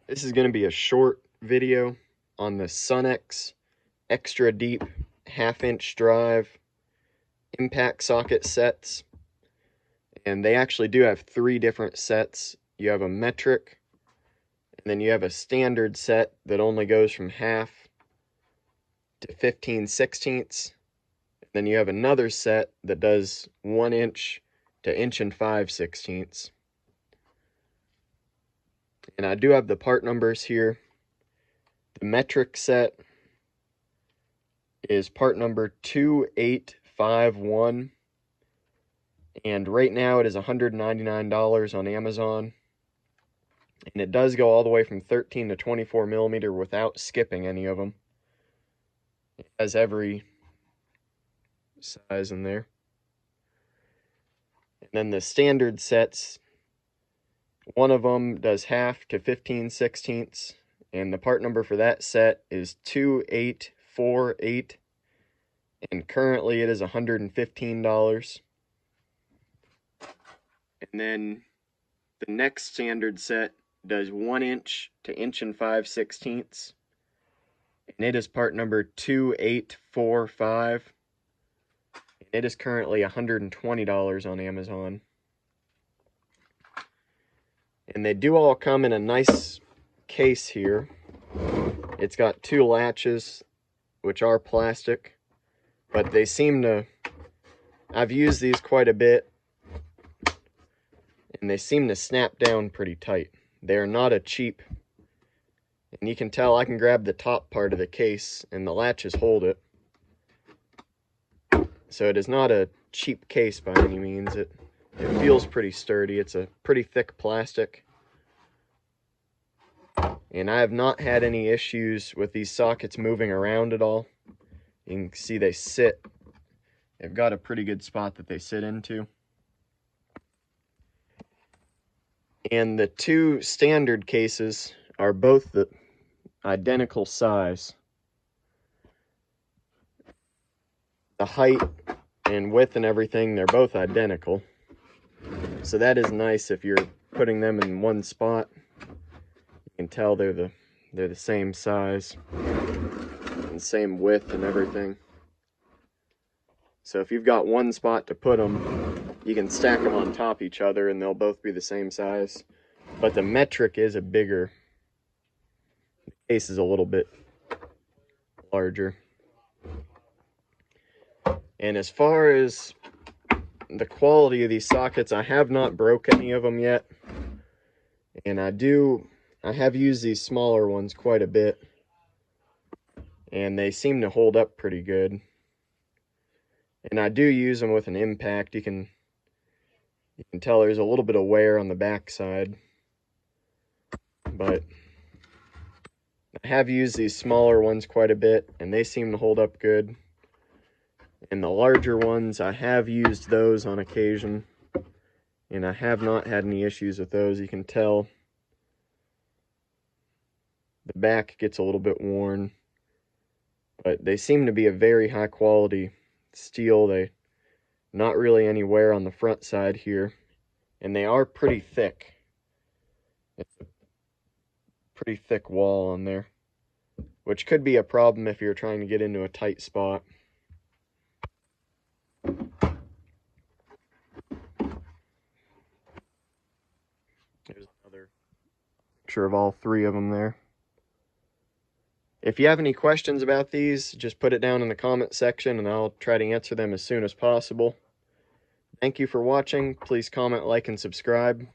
This is going to be a short video on the Sunex extra deep 1/2-inch drive impact socket sets. And they actually do have 3 different sets. You have a metric, and then you have a standard set that only goes from 1/2 to 15/16. And then you have another set that does 1 inch to 1 5/16. And I do have the part numbers here. The metric set is part number 2851, and right now it is $199 on Amazon, and it does go all the way from 13 to 24 millimeter without skipping any of them. It has every size in there. And then the standard sets, one of them does 1/2 to 15/16, and the part number for that set is 2848, and currently it is $115. And then the next standard set does 1 inch to 1 5/16, and it is part number 2845, and it is currently $120 on Amazon. And they do all come in a nice case here. It's got 2 latches, which are plastic, but they seem to, I've used these quite a bit, and they seem to snap down pretty tight. They are not a cheap, and you can tell I can grab the top part of the case and the latches hold it. So it is not a cheap case by any means. It feels pretty sturdy. It's a pretty thick plastic. And I have not had any issues with these sockets moving around at all. You can see they sit. They've got a pretty good spot that they sit into. And the 2 standard cases are both the identical size. The height and width and everything, they're both identical. So that is nice if you're putting them in one spot. You can tell they're the same size and same width and everything. So if you've got one spot to put them, you can stack them on top of each other and they'll both be the same size. But the metric is a bigger. The case is a little bit larger. And as far as the quality of these sockets, I have not broke any of them yet. And I have used these smaller ones quite a bit, and they seem to hold up pretty good. And I do use them with an impact. You can tell there's a little bit of wear on the back side, but I have used these smaller ones quite a bit, and they seem to hold up good. And the larger ones, I have used those on occasion, and I have not had any issues with those. You can tell the back gets a little bit worn, but they seem to be a very high quality steel. They not really any wear on the front side here, and they are pretty thick. It's a pretty thick wall on there, which could be a problem if you're trying to get into a tight spot. There's another picture of all 3 of them there. If you have any questions about these, just put it down in the comment section and I'll try to answer them as soon as possible. Thank you for watching. Please comment, like, and subscribe.